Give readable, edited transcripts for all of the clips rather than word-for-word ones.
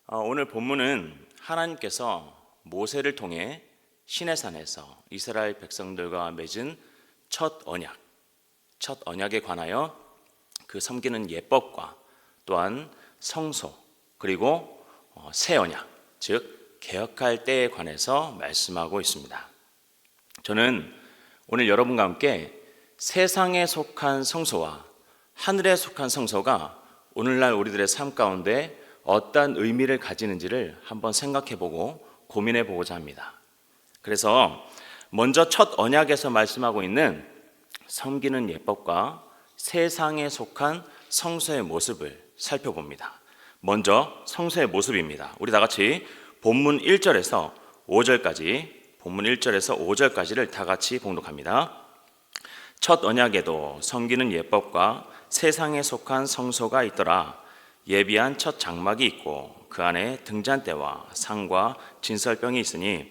오늘 본문은 하나님께서 모세를 통해 시내산에서 이스라엘 백성들과 맺은 첫 언약에 관하여 그 섬기는 예법과 또한 성소 그리고 새 언약, 즉 개혁할 때에 관해서 말씀하고 있습니다. 저는 오늘 여러분과 함께 세상에 속한 성소와 하늘에 속한 성소가 오늘날 우리들의 삶 가운데 어떤 의미를 가지는지를 한번 생각해보고 고민해보고자 합니다. 그래서 먼저 첫 언약에서 말씀하고 있는 섬기는 예법과 세상에 속한 성소의 모습을 살펴봅니다. 먼저 성소의 모습입니다. 우리 다 같이 본문 1절에서 5절까지를 다 같이 봉독합니다. 첫 언약에도 섬기는 예법과 세상에 속한 성소가 있더라. 예비한 첫 장막이 있고 그 안에 등잔대와 상과 진설병이 있으니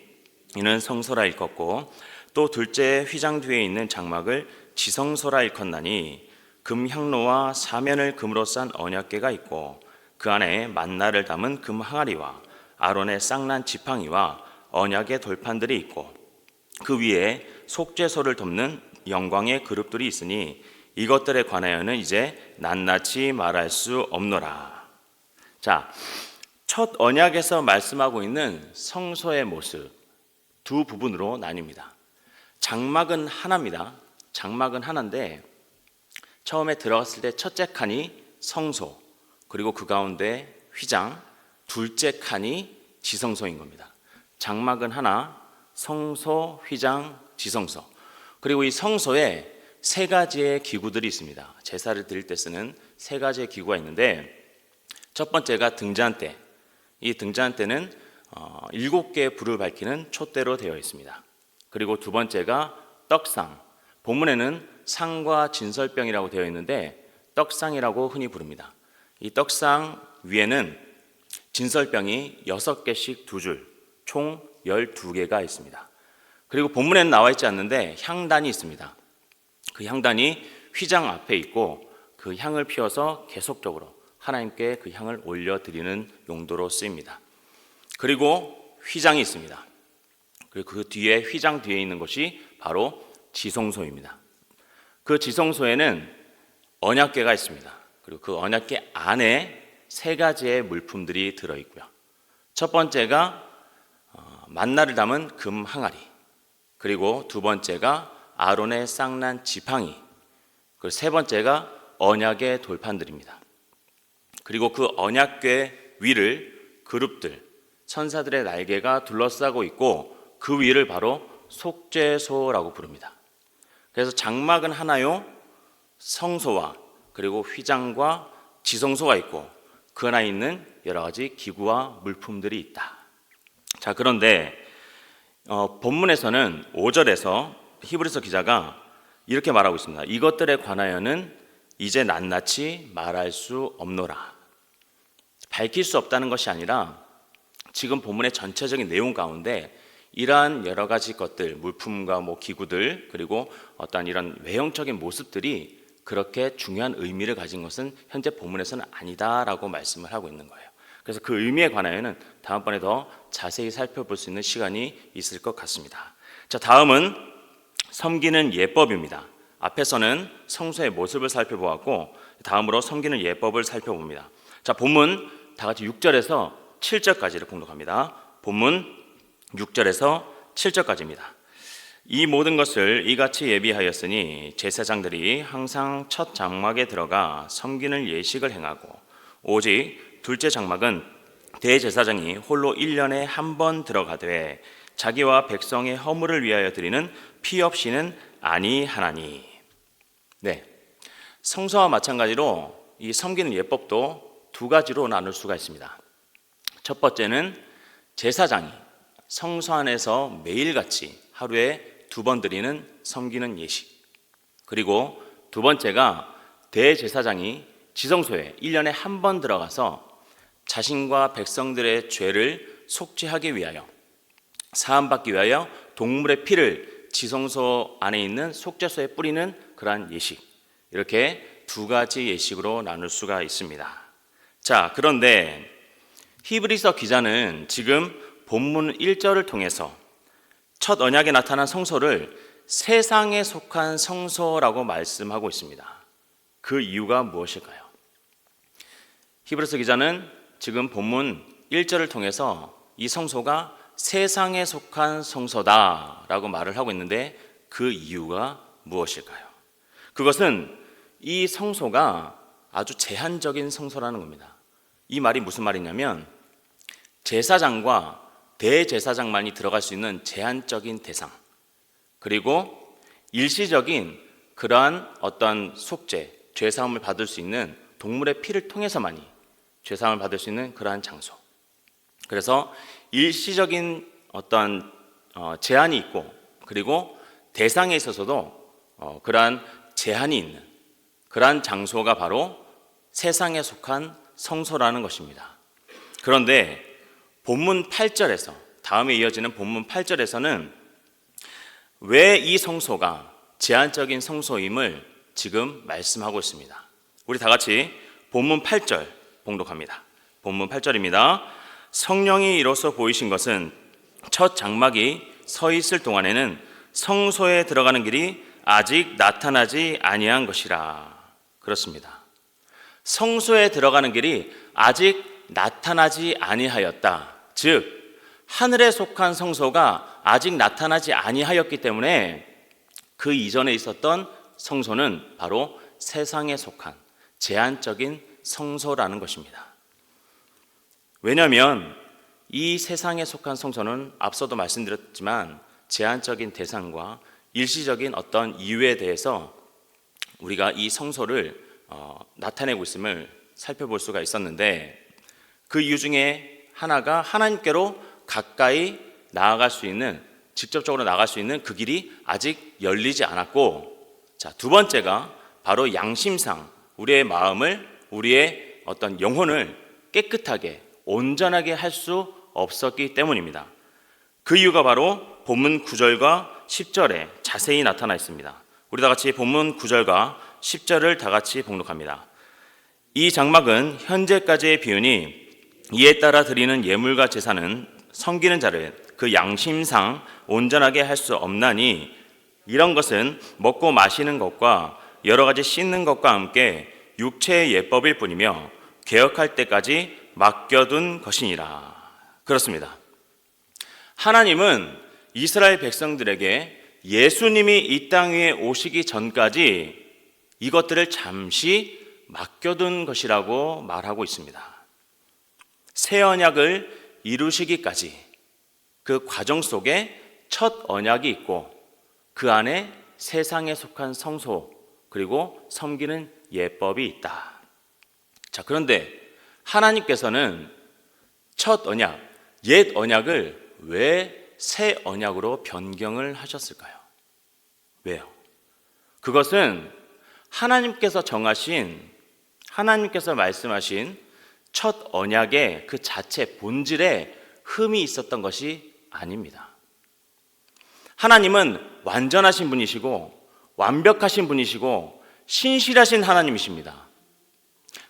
이는 성소라 일컫고 또 둘째 휘장 뒤에 있는 장막을 지성소라 일컫나니 금 향로와 사면을 금으로 싼 언약궤가 있고 그 안에 만나를 담은 금 항아리와 아론의 쌍난 지팡이와 언약의 돌판들이 있고 그 위에 속죄소를 덮는 영광의 그룹들이 있으니 이것들에 관하여는 이제 낱낱이 말할 수 없노라. 자, 첫 언약에서 말씀하고 있는 성소의 모습 두 부분으로 나뉩니다. 장막은 하나입니다. 장막은 하나인데 처음에 들어갔을 때 첫째 칸이 성소, 그리고 그 가운데 휘장, 둘째 칸이 지성소인 겁니다. 장막은 하나, 성소, 휘장, 지성소. 그리고 이 성소에 세 가지의 기구들이 있습니다. 제사를 드릴 때 쓰는 세 가지의 기구가 있는데 첫 번째가 등잔대. 이 등잔대는 7개의 불을 밝히는 촛대로 되어 있습니다. 그리고 두 번째가 떡상. 본문에는 상과 진설병이라고 되어 있는데 떡상이라고 흔히 부릅니다. 이 떡상 위에는 진설병이 6개씩 2줄, 총 12개가 있습니다. 그리고 본문에는 나와 있지 않는데 향단이 있습니다. 그 향단이 휘장 앞에 있고 그 향을 피워서 계속적으로 하나님께 그 향을 올려드리는 용도로 쓰입니다. 그리고 휘장이 있습니다. 그리고 그 뒤에 휘장 뒤에 있는 것이 바로 지성소입니다. 그 지성소에는 언약궤가 있습니다. 그리고 그 언약궤 안에 세 가지의 물품들이 들어있고요. 첫 번째가 만나를 담은 금 항아리, 그리고 두 번째가 아론의 쌍난 지팡이, 그리고 세 번째가 언약의 돌판들입니다. 그리고 그 언약궤 위를 그룹들, 천사들의 날개가 둘러싸고 있고 그 위를 바로 속죄소라고 부릅니다. 그래서 장막은 하나요, 성소와 그리고 휘장과 지성소가 있고 그 안에 있는 여러 가지 기구와 물품들이 있다. 자, 그런데 본문에서는 5절에서 히브리서 기자가 이렇게 말하고 있습니다. 이것들에 관하여는 이제 낱낱이 말할 수 없노라. 밝힐 수 없다는 것이 아니라 지금 본문의 전체적인 내용 가운데 이러한 여러 가지 것들, 물품과 기구들, 그리고 어떤 이런 외형적인 모습들이 그렇게 중요한 의미를 가진 것은 현재 본문에서는 아니다라고 말씀을 하고 있는 거예요. 그래서 그 의미에 관하여는 다음번에 더 자세히 살펴볼 수 있는 시간이 있을 것 같습니다. 자, 다음은 섬기는 예법입니다. 앞에서는 성소의 모습을 살펴보았고 다음으로 섬기는 예법을 살펴봅니다. 자, 본문 다 같이 6절에서 7절까지를 공독합니다. 본문 6절에서 7절까지입니다. 이 모든 것을 이같이 예비하였으니 제사장들이 항상 첫 장막에 들어가 섬기는 예식을 행하고 오직 둘째 장막은 대제사장이 홀로 1년에 한 번 들어가되 자기와 백성의 허물을 위하여 드리는 피 없이는 아니하나니. 네, 성소와 마찬가지로 이 섬기는 예법도 두 가지로 나눌 수가 있습니다. 첫 번째는 제사장이 성소 안에서 매일같이 하루에 2번 드리는 섬기는 예식, 그리고 두 번째가 대제사장이 지성소에 1년에 한 번 들어가서 자신과 백성들의 죄를 속죄하기 위하여, 사함받기 위하여 동물의 피를 지성소 안에 있는 속죄소에 뿌리는 그러한 예식, 이렇게 두 가지 예식으로 나눌 수가 있습니다. 자, 그런데 히브리서 기자는 지금 본문 1절을 통해서 첫 언약에 나타난 성소를 세상에 속한 성소라고 말씀하고 있습니다. 그 이유가 무엇일까요? 히브리서 기자는 지금 본문 1절을 통해서 이 성소가 세상에 속한 성소다라고 말을 하고 있는데 그 이유가 무엇일까요? 그것은 이 성소가 아주 제한적인 성소라는 겁니다. 이 말이 무슨 말이냐면 제사장과 대제사장만이 들어갈 수 있는 제한적인 대상, 그리고 일시적인 그러한 어떤 속죄, 죄사함을 받을 수 있는 동물의 피를 통해서만이 죄사함을 받을 수 있는 그러한 장소. 그래서 일시적인 어떤 제한이 있고, 그리고 대상에 있어서도 그러한 제한이 있는 그러한 장소가 바로 세상에 속한 성소라는 것입니다. 그런데 본문 8절에서, 다음에 이어지는 본문 8절에서는 왜 이 성소가 제한적인 성소임을 지금 말씀하고 있습니다. 우리 다 같이 본문 8절 봉독합니다. 본문 8절입니다. 성령이 이로써 보이신 것은 첫 장막이 서 있을 동안에는 성소에 들어가는 길이 아직 나타나지 아니한 것이라. 그렇습니다. 성소에 들어가는 길이 아직 나타나지 아니하였다. 즉 하늘에 속한 성소가 아직 나타나지 아니하였기 때문에 그 이전에 있었던 성소는 바로 세상에 속한 제한적인 성소라는 것입니다. 왜냐하면 이 세상에 속한 성소는 앞서도 말씀드렸지만 제한적인 대상과 일시적인 어떤 이유에 대해서 우리가 이 성소를 나타내고 있음을 살펴볼 수가 있었는데, 그 이유 중에 하나가 하나님께로 가까이 나아갈 수 있는, 직접적으로 나아갈 수 있는 그 길이 아직 열리지 않았고, 자, 두 번째가 바로 양심상 우리의 마음을, 우리의 어떤 영혼을 깨끗하게 온전하게 할 수 없었기 때문입니다. 그 이유가 바로 본문 9절과 10절에 자세히 나타나 있습니다. 우리 다 같이 본문 9절과 10절을 다 같이 봉독합니다. 이 장막은 현재까지의 비유니 이에 따라 드리는 예물과 제사는 섬기는 자를 그 양심상 온전하게 할 수 없나니 이런 것은 먹고 마시는 것과 여러 가지 씻는 것과 함께 육체의 예법일 뿐이며 개혁할 때까지 맡겨둔 것이니라. 그렇습니다. 하나님은 이스라엘 백성들에게 예수님이 이 땅 위에 오시기 전까지 이것들을 잠시 맡겨둔 것이라고 말하고 있습니다. 새 언약을 이루시기까지 그 과정 속에 첫 언약이 있고, 그 안에 세상에 속한 성소 그리고 섬기는 예법이 있다. 자, 그런데 하나님께서는 첫 언약, 옛 언약을 왜 새 언약으로 변경을 하셨을까요? 왜요? 그것은 하나님께서 정하신, 하나님께서 말씀하신 첫 언약의 그 자체 본질에 흠이 있었던 것이 아닙니다. 하나님은 완전하신 분이시고 완벽하신 분이시고 신실하신 하나님이십니다.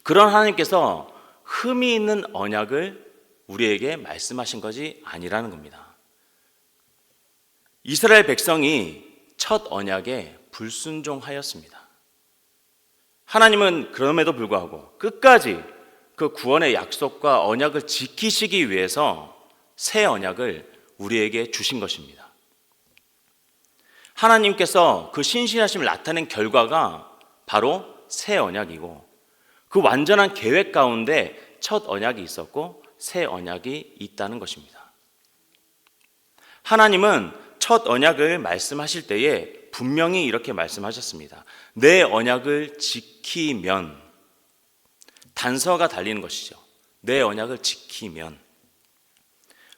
그런 하나님께서 흠이 있는 언약을 우리에게 말씀하신 것이 아니라는 겁니다. 이스라엘 백성이 첫 언약에 불순종하였습니다. 하나님은 그럼에도 불구하고 끝까지 그 구원의 약속과 언약을 지키시기 위해서 새 언약을 우리에게 주신 것입니다. 하나님께서 그 신실하심을 나타낸 결과가 바로 새 언약이고, 그 완전한 계획 가운데 첫 언약이 있었고 새 언약이 있다는 것입니다. 하나님은 첫 언약을 말씀하실 때에 분명히 이렇게 말씀하셨습니다. 내 언약을 지키면, 단서가 달리는 것이죠. 내 언약을 지키면.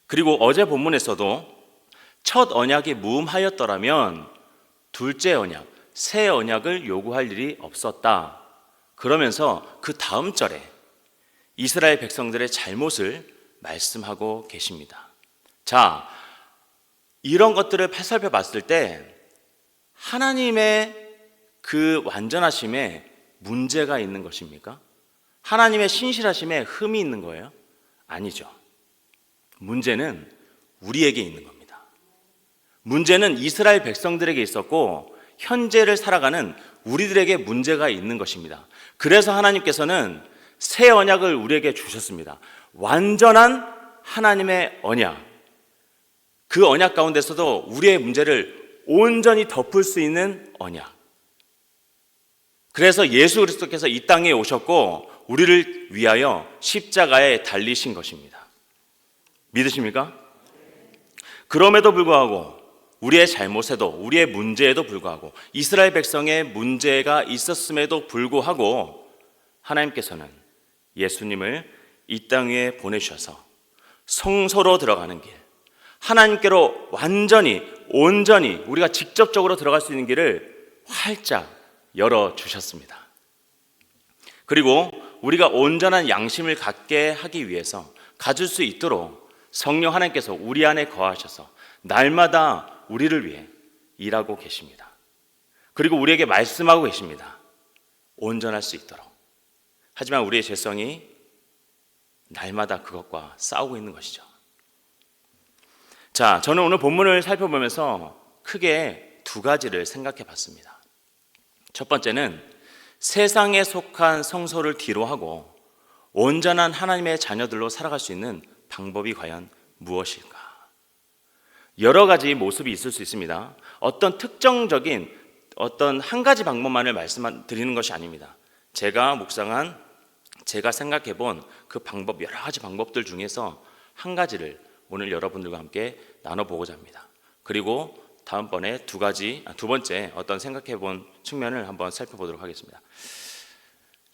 그리고 어제 본문에서도 첫 언약이 무음하였더라면 둘째 언약, 새 언약을 요구할 일이 없었다. 그러면서 그 다음 절에 이스라엘 백성들의 잘못을 말씀하고 계십니다. 자, 이런 것들을 살펴봤을 때 하나님의 그 완전하심에 문제가 있는 것입니까? 하나님의 신실하심에 흠이 있는 거예요? 아니죠. 문제는 우리에게 있는 겁니다. 문제는 이스라엘 백성들에게 있었고 현재를 살아가는 우리들에게 문제가 있는 것입니다. 그래서 하나님께서는 새 언약을 우리에게 주셨습니다. 완전한 하나님의 언약. 그 언약 가운데서도 우리의 문제를 온전히 덮을 수 있는 언약. 그래서 예수 그리스도께서 이 땅에 오셨고 우리를 위하여 십자가에 달리신 것입니다. 믿으십니까? 그럼에도 불구하고 우리의 잘못에도 우리의 문제에도 불구하고 이스라엘 백성의 문제가 있었음에도 불구하고 하나님께서는 예수님을 이 땅 위에 보내주셔서 성소로 들어가는 길, 하나님께로 완전히 온전히 우리가 직접적으로 들어갈 수 있는 길을 활짝 열어주셨습니다. 그리고 우리가 온전한 양심을 갖게 하기 위해서 가질 수 있도록 성령 하나님께서 우리 안에 거하셔서 날마다 우리를 위해 일하고 계십니다. 그리고 우리에게 말씀하고 계십니다. 온전할 수 있도록. 하지만 우리의 죄성이 날마다 그것과 싸우고 있는 것이죠. 자, 저는 오늘 본문을 살펴보면서 크게 두 가지를 생각해 봤습니다. 첫 번째는 세상에 속한 성소를 뒤로하고 온전한 하나님의 자녀들로 살아갈 수 있는 방법이 과연 무엇일까? 여러 가지 모습이 있을 수 있습니다. 어떤 특정적인 어떤 한 가지 방법만을 말씀드리는 것이 아닙니다. 제가 묵상한, 제가 생각해 본 그 방법, 여러 가지 방법들 중에서 한 가지를 오늘 여러분들과 함께 나눠보고자 합니다. 그리고 다음번에 두 번째 어떤 생각해 본 측면을 한번 살펴보도록 하겠습니다.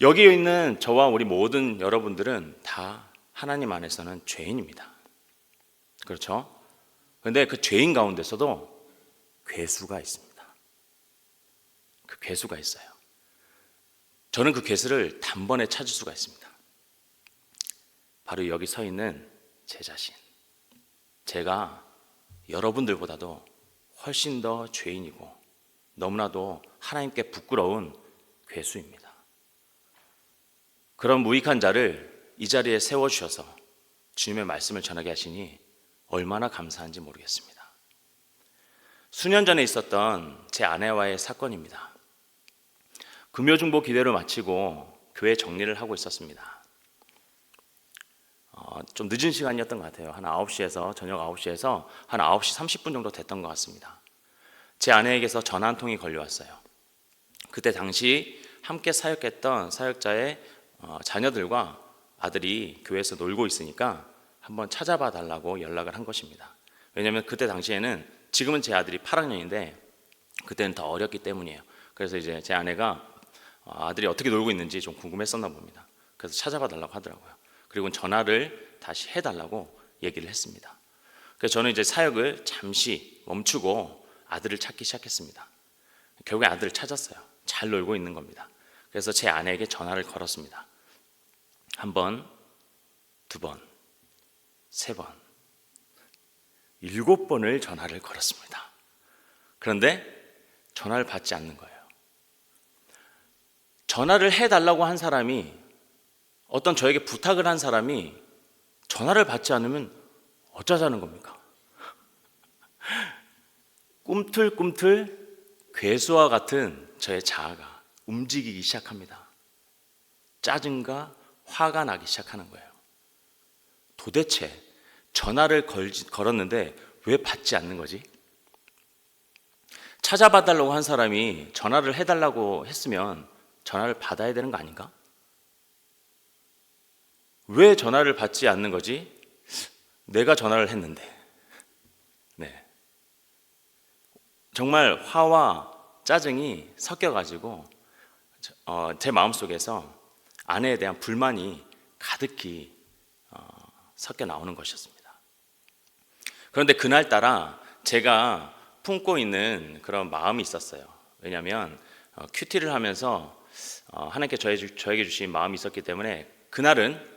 여기 있는 저와 우리 모든 여러분들은 다 하나님 안에서는 죄인입니다. 그렇죠? 그런데 그 죄인 가운데서도 괴수가 있습니다. 그 괴수가 있어요. 저는 그 괴수를 단번에 찾을 수가 있습니다. 바로 여기 서 있는 제 자신. 제가 여러분들보다도 훨씬 더 죄인이고 너무나도 하나님께 부끄러운 괴수입니다. 그런 무익한 자를 이 자리에 세워주셔서 주님의 말씀을 전하게 하시니 얼마나 감사한지 모르겠습니다. 수년 전에 있었던 제 아내와의 사건입니다. 금요중보 기도를 마치고 교회 정리를 하고 있었습니다. 좀 늦은 시간이었던 것 같아요. 한 9시에서 저녁 9시에서 한 9시 30분 정도 됐던 것 같습니다. 제 아내에게서 전화 한 통이 걸려왔어요. 그때 당시 함께 사역했던 사역자의 자녀들과 아들이 교회에서 놀고 있으니까 한번 찾아봐 달라고 연락을 한 것입니다. 왜냐하면 그때 당시에는, 지금은 제 아들이 8학년인데 그때는 더 어렸기 때문이에요. 그래서 이제 제 아내가 아들이 어떻게 놀고 있는지 좀 궁금했었나 봅니다. 그래서 찾아봐 달라고 하더라고요. 그리고 전화를 다시 해달라고 얘기를 했습니다. 그래서 저는 이제 사역을 잠시 멈추고 아들을 찾기 시작했습니다. 결국에 아들을 찾았어요. 잘 놀고 있는 겁니다. 그래서 제 아내에게 전화를 걸었습니다. 한 번, 두 번, 세 번, 7번을 전화를 걸었습니다. 그런데 전화를 받지 않는 거예요. 전화를 해달라고 한 사람이, 어떤 저에게 부탁을 한 사람이 전화를 받지 않으면 어쩌자는 겁니까? 꿈틀꿈틀 괴수와 같은 저의 자아가 움직이기 시작합니다. 짜증과 화가 나기 시작하는 거예요. 도대체 전화를 걸었는데 왜 받지 않는 거지? 찾아봐달라고 한 사람이 전화를 해달라고 했으면 전화를 받아야 되는 거 아닌가? 왜 전화를 받지 않는 거지? 내가 전화를 했는데. 네. 정말 화와 짜증이 섞여가지고 제 마음속에서 아내에 대한 불만이 가득히 섞여 나오는 것이었습니다. 그런데 그날따라 제가 품고 있는 그런 마음이 있었어요. 왜냐하면 큐티를 하면서 하나님께 저에게 주신 마음이 있었기 때문에 그날은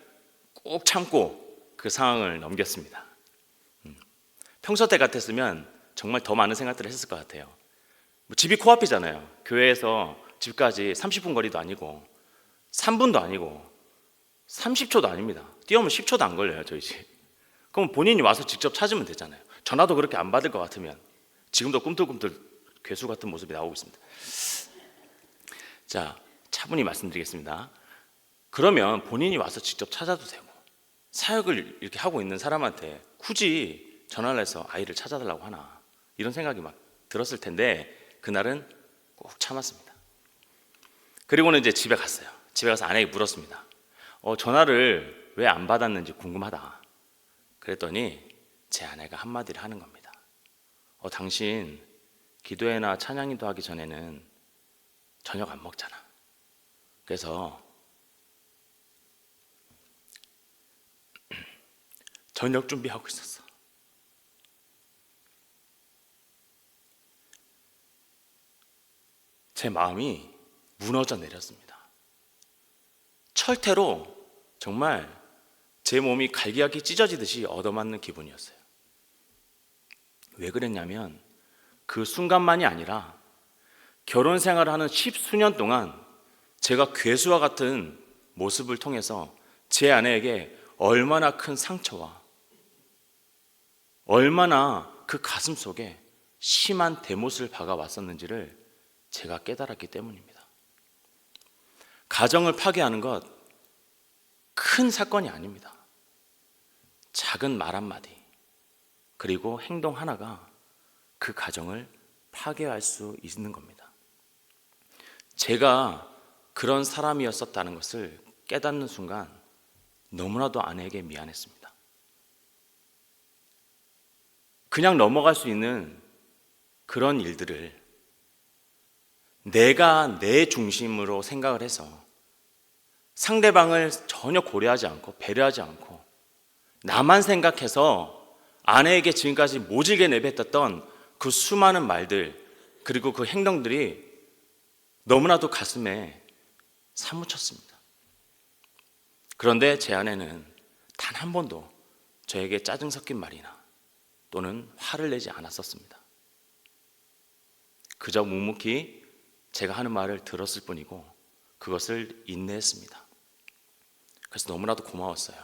꼭 참고 그 상황을 넘겼습니다. 평소 때 같았으면 정말 더 많은 생각들을 했을 것 같아요. 집이 코앞이잖아요. 교회에서 집까지 30분 거리도 아니고 3분도 아니고 30초도 아닙니다. 뛰어오면 10초도 안 걸려요, 저희 집. 그럼 본인이 와서 직접 찾으면 되잖아요. 전화도 그렇게 안 받을 것 같으면. 지금도 꿈틀꿈틀 괴수 같은 모습이 나오고 있습니다. 자, 차분히 말씀드리겠습니다. 그러면 본인이 와서 직접 찾아도 되고, 사역을 이렇게 하고 있는 사람한테 굳이 전화를 해서 아이를 찾아달라고 하나, 이런 생각이 막 들었을 텐데 그날은 꼭 참았습니다. 그리고는 이제 집에 갔어요. 집에 가서 아내에게 물었습니다. 전화를 왜 안 받았는지 궁금하다. 그랬더니 제 아내가 한마디를 하는 겁니다. 당신 기도회나 찬양인도 하기 전에는 저녁 안 먹잖아. 그래서 저녁 준비하고 있었어. 제 마음이 무너져 내렸습니다. 철퇴로 정말 제 몸이 갈기갈기 찢어지듯이 얻어맞는 기분이었어요. 왜 그랬냐면 그 순간만이 아니라 결혼 생활을 하는 10수년 동안 제가 괴수와 같은 모습을 통해서 제 아내에게 얼마나 큰 상처와 얼마나 그 가슴 속에 심한 대못을 박아왔었는지를 제가 깨달았기 때문입니다. 가정을 파괴하는 것 큰 사건이 아닙니다. 작은 말 한마디 그리고 행동 하나가 그 가정을 파괴할 수 있는 겁니다. 제가 그런 사람이었었다는 것을 깨닫는 순간 너무나도 아내에게 미안했습니다. 그냥 넘어갈 수 있는 그런 일들을 내가 내 중심으로 생각을 해서 상대방을 전혀 고려하지 않고 배려하지 않고 나만 생각해서 아내에게 지금까지 모질게 내뱉었던 그 수많은 말들 그리고 그 행동들이 너무나도 가슴에 사무쳤습니다. 그런데 제 아내는 단 한 번도 저에게 짜증 섞인 말이나 또는 화를 내지 않았었습니다. 그저 묵묵히 제가 하는 말을 들었을 뿐이고 그것을 인내했습니다. 그래서 너무나도 고마웠어요.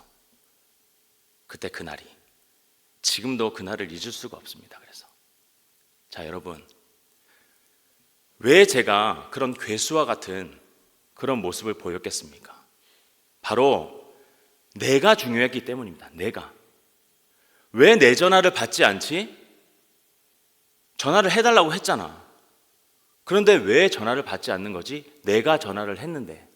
그때 그날이. 지금도 그날을 잊을 수가 없습니다. 그래서 자, 여러분, 왜 제가 그런 괴수와 같은 그런 모습을 보였겠습니까? 바로 내가 중요했기 때문입니다. 내가. 왜 내 전화를 받지 않지? 전화를 해달라고 했잖아. 그런데 왜 전화를 받지 않는 거지? 내가 전화를 했는데.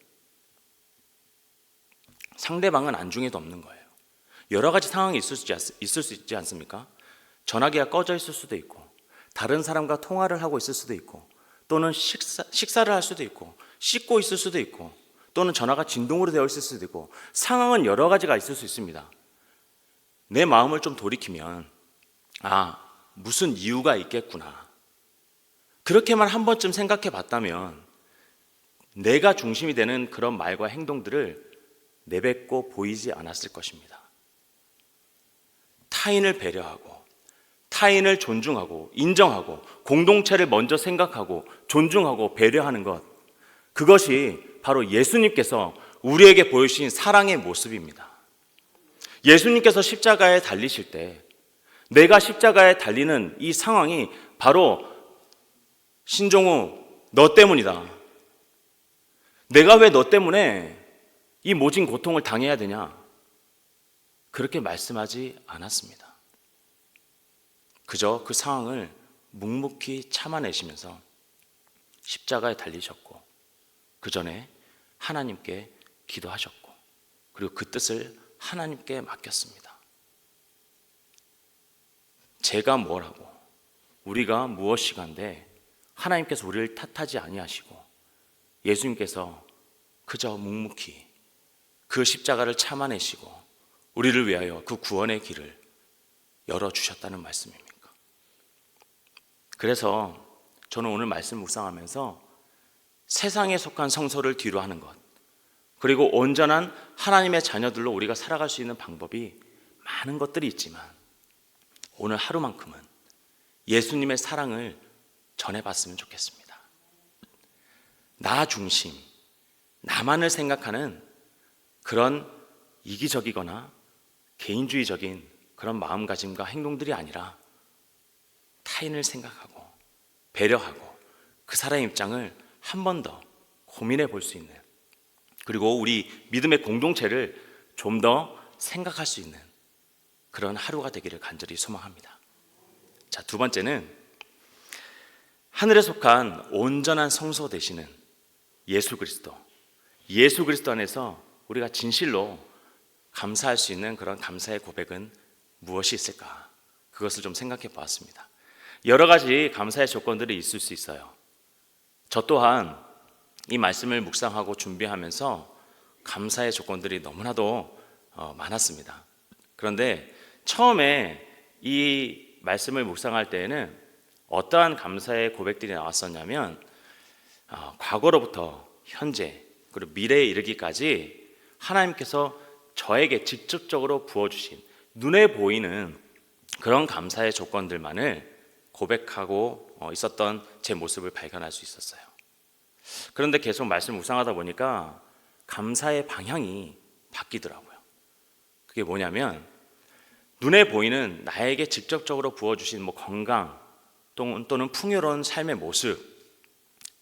상대방은 안중에도 없는 거예요. 여러 가지 상황이 있을 수 있지 않습니까? 전화기가 꺼져 있을 수도 있고 다른 사람과 통화를 하고 있을 수도 있고 또는 식사를 할 수도 있고 씻고 있을 수도 있고 또는 전화가 진동으로 되어 있을 수도 있고 상황은 여러 가지가 있을 수 있습니다. 내 마음을 좀 돌이키면 무슨 이유가 있겠구나. 그렇게만 한 번쯤 생각해 봤다면 내가 중심이 되는 그런 말과 행동들을 내뱉고 보이지 않았을 것입니다. 타인을 배려하고 타인을 존중하고 인정하고 공동체를 먼저 생각하고 존중하고 배려하는 것, 그것이 바로 예수님께서 우리에게 보여주신 사랑의 모습입니다. 예수님께서 십자가에 달리실 때 내가 십자가에 달리는 이 상황이 바로 신종우 너 때문이다. 내가 왜 너 때문에 이 모진 고통을 당해야 되냐? 그렇게 말씀하지 않았습니다. 그저 그 상황을 묵묵히 참아내시면서 십자가에 달리셨고 그 전에 하나님께 기도하셨고 그리고 그 뜻을 하나님께 맡겼습니다. 제가 뭘 하고 우리가 무엇이간데 하나님께서 우리를 탓하지 아니하시고 예수님께서 그저 묵묵히 그 십자가를 참아내시고 우리를 위하여 그 구원의 길을 열어주셨다는 말씀입니까? 그래서 저는 오늘 말씀 묵상하면서 세상에 속한 성소를 뒤로 하는 것 그리고 온전한 하나님의 자녀들로 우리가 살아갈 수 있는 방법이 많은 것들이 있지만 오늘 하루만큼은 예수님의 사랑을 전해봤으면 좋겠습니다. 나 중심, 나만을 생각하는 그런 이기적이거나 개인주의적인 그런 마음가짐과 행동들이 아니라 타인을 생각하고 배려하고 그 사람의 입장을 한 번 더 고민해 볼 수 있는, 그리고 우리 믿음의 공동체를 좀 더 생각할 수 있는 그런 하루가 되기를 간절히 소망합니다. 자, 두 번째는 하늘에 속한 온전한 성소 되시는 예수 그리스도 안에서 우리가 진실로 감사할 수 있는 그런 감사의 고백은 무엇이 있을까? 그것을 좀 생각해 보았습니다. 여러 가지 감사의 조건들이 있을 수 있어요. 저 또한 이 말씀을 묵상하고 준비하면서 감사의 조건들이 너무나도 많았습니다. 그런데 처음에 이 말씀을 묵상할 때에는 어떠한 감사의 고백들이 나왔었냐면 과거로부터 현재 그리고 미래에 이르기까지 하나님께서 저에게 직접적으로 부어주신 눈에 보이는 그런 감사의 조건들만을 고백하고 있었던 제 모습을 발견할 수 있었어요. 그런데 계속 말씀을 묵상하다 보니까 감사의 방향이 바뀌더라고요. 그게 뭐냐면 눈에 보이는 나에게 직접적으로 부어주신 건강 또는 풍요로운 삶의 모습,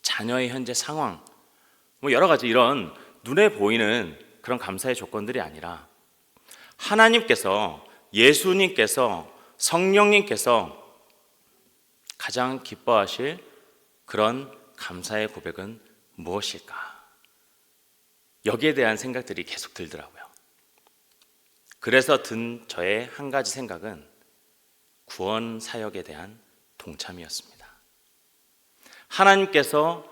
자녀의 현재 상황, 여러 가지 이런 눈에 보이는 그런 감사의 조건들이 아니라 하나님께서, 예수님께서, 성령님께서 가장 기뻐하실 그런 감사의 고백은 무엇일까? 여기에 대한 생각들이 계속 들더라고요. 그래서 든 저의 한 가지 생각은 구원 사역에 대한 동참이었습니다. 하나님께서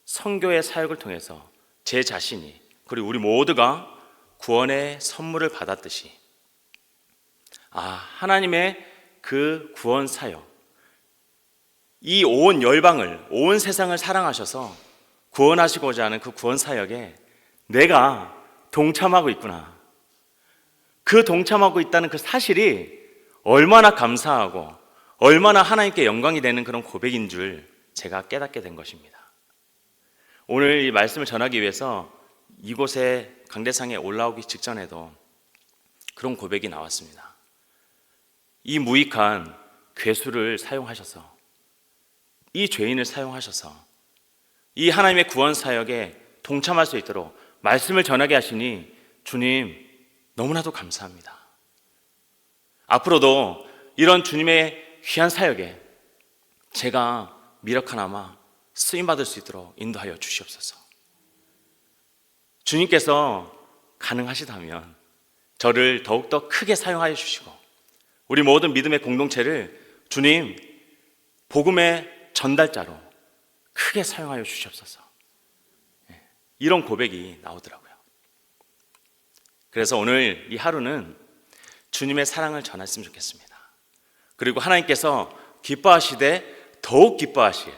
선교의 사역을 통해서 제 자신이, 그리고 우리 모두가 구원의 선물을 받았듯이 하나님의 그 구원 사역, 이 온 열방을, 온 세상을 사랑하셔서 구원하시고자 하는 그 구원 사역에 내가 동참하고 있구나. 그 동참하고 있다는 그 사실이 얼마나 감사하고 얼마나 하나님께 영광이 되는 그런 고백인 줄 제가 깨닫게 된 것입니다. 오늘 이 말씀을 전하기 위해서 이곳에 강대상에 올라오기 직전에도 그런 고백이 나왔습니다. 이 무익한 괴수를 사용하셔서, 이 죄인을 사용하셔서 이 하나님의 구원 사역에 동참할 수 있도록 말씀을 전하게 하시니 주님 너무나도 감사합니다. 앞으로도 이런 주님의 귀한 사역에 제가 미력하나마 쓰임받을 수 있도록 인도하여 주시옵소서. 주님께서 가능하시다면 저를 더욱더 크게 사용하여 주시고 우리 모든 믿음의 공동체를 주님 복음의 전달자로 크게 사용하여 주시옵소서. 이런 고백이 나오더라고요. 그래서 오늘 이 하루는 주님의 사랑을 전했으면 좋겠습니다. 그리고 하나님께서 기뻐하시되 더욱 기뻐하실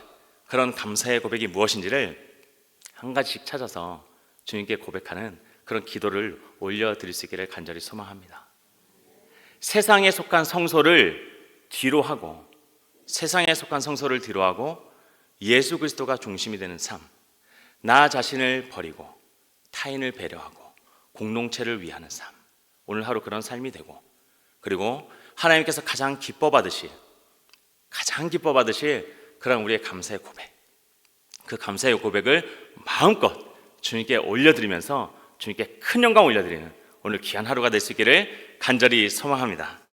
그런 감사의 고백이 무엇인지를 한 가지씩 찾아서 주님께 고백하는 그런 기도를 올려드릴 수 있기를 간절히 소망합니다. 세상에 속한 성소를 뒤로 하고 예수 그리스도가 중심이 되는 삶, 나 자신을 버리고 타인을 배려하고 공동체를 위하는 삶, 오늘 하루 그런 삶이 되고, 그리고 하나님께서 가장 기뻐 받으실 그런 우리의 감사의 고백, 그 감사의 고백을 마음껏 주님께 올려드리면서 주님께 큰 영광 올려드리는 오늘 귀한 하루가 될 수 있기를 간절히 소망합니다.